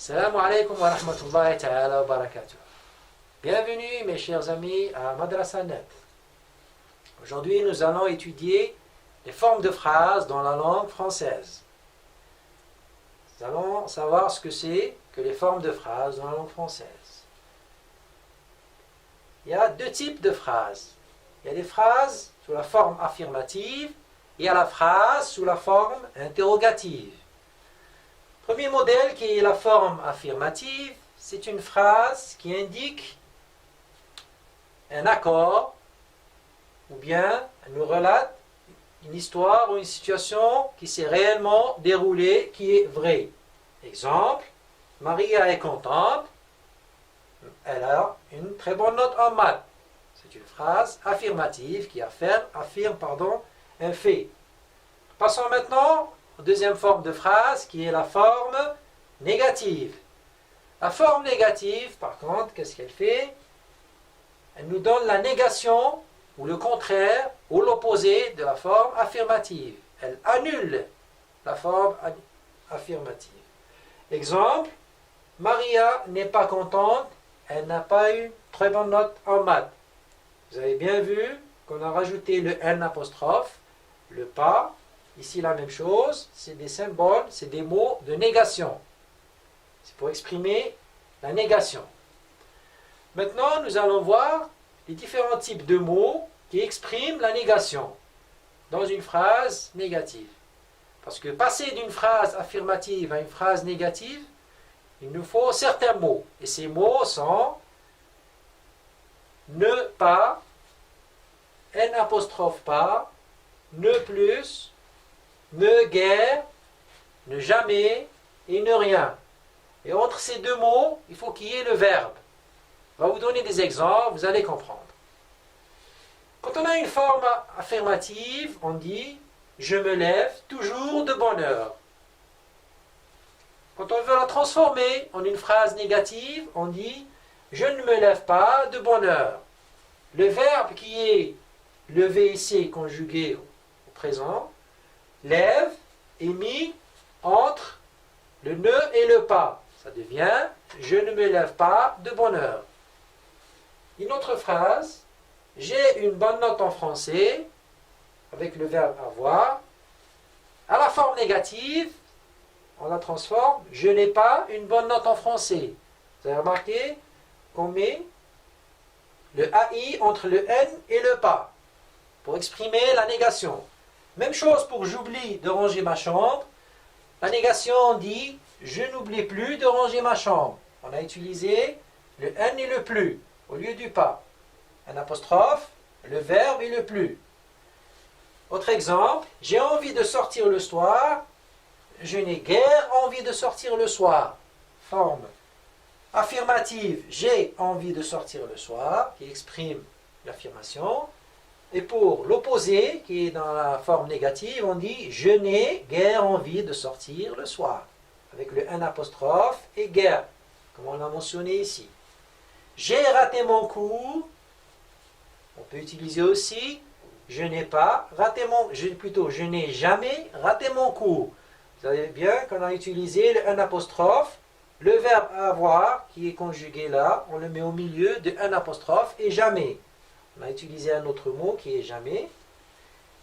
Assalamu alaikum wa rahmatullahi ta'ala wa barakatuh. Bienvenue mes chers amis à Madrasa Net. Aujourd'hui nous allons étudier les formes de phrases dans la langue française. Nous allons savoir ce que c'est que les formes de phrases dans la langue française. Il y a deux types de phrases. Il y a des phrases sous la forme affirmative et il y a la phrase sous la forme interrogative. Premier modèle qui est la forme affirmative, c'est une phrase qui indique un accord ou bien elle nous relate une histoire ou une situation qui s'est réellement déroulée, qui est vraie. Exemple, Maria est contente, elle a une très bonne note en maths. C'est une phrase affirmative qui affirme un fait. Passons maintenant aux deuxième forme de phrase qui est la forme négative. La forme négative, par contre, qu'est-ce qu'elle fait? Elle nous donne la négation ou le contraire ou l'opposé de la forme affirmative. Elle annule la forme affirmative. Exemple, Maria n'est pas contente, elle n'a pas eu très bonne note en maths. Vous avez bien vu qu'on a rajouté le N apostrophe, le pas. Ici la même chose, c'est des symboles, c'est des mots de négation. C'est pour exprimer la négation. Maintenant, nous allons voir les différents types de mots qui expriment la négation dans une phrase négative. Parce que passer d'une phrase affirmative à une phrase négative, il nous faut certains mots. Et ces mots sont ne pas, N apostrophe pas, ne plus, ne guère, ne jamais et ne rien. Et entre ces deux mots, il faut qu'il y ait le verbe. Je vais vous donner des exemples, vous allez comprendre. Quand on a une forme affirmative, on dit « je me lève toujours de bonne heure ». Quand on veut la transformer en une phrase négative, on dit « je ne me lève pas de bonne heure ». Le verbe qui est levé ici, conjugué au présent, lève est mis entre le ne et le pas. Ça devient « je ne me lève pas de bonne heure ». Une autre phrase, « j'ai une bonne note en français » avec le verbe avoir. À la forme négative, on la transforme « je n'ai pas une bonne note en français ». Vous avez remarqué qu'on met le AI entre le N et le pas pour exprimer la négation. Même chose pour « j'oublie de ranger ma chambre ». La négation, on dit « je n'oublie plus de ranger ma chambre ». On a utilisé le N et le plus au lieu du pas. Un apostrophe, le verbe et le plus. Autre exemple, « j'ai envie de sortir le soir ». Je n'ai guère envie de sortir le soir. Forme affirmative, j'ai envie de sortir le soir, qui exprime l'affirmation. Et pour l'opposé, qui est dans la forme négative, on dit « je n'ai guère envie de sortir le soir », avec le N apostrophe et guère, comme on l'a mentionné ici. J'ai raté mon cours, on peut utiliser aussi « je n'ai pas raté je n'ai jamais raté mon cours ». Vous savez bien qu'on a utilisé le N apostrophe, le verbe avoir qui est conjugué là, on le met au milieu de N apostrophe et jamais. On a utilisé un autre mot qui est jamais.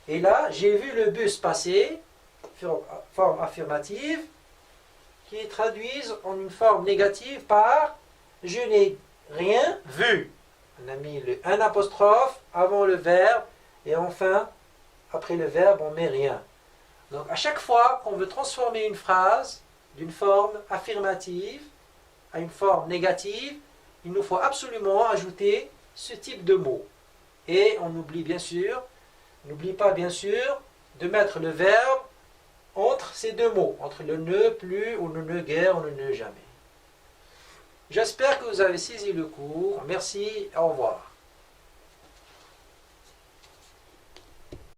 Et là, j'ai vu le bus passer, forme affirmative, qui traduise en une forme négative par je n'ai rien vu. On a mis le N apostrophe avant le verbe et enfin, après le verbe, on met rien. Donc, à chaque fois qu'on veut transformer une phrase d'une forme affirmative à une forme négative, il nous faut absolument ajouter ce type de mot. Et on n'oublie pas bien sûr de mettre le verbe entre ces deux mots, entre le ne plus ou le ne guère ou le ne jamais. J'espère que vous avez saisi le cours. Merci, au revoir.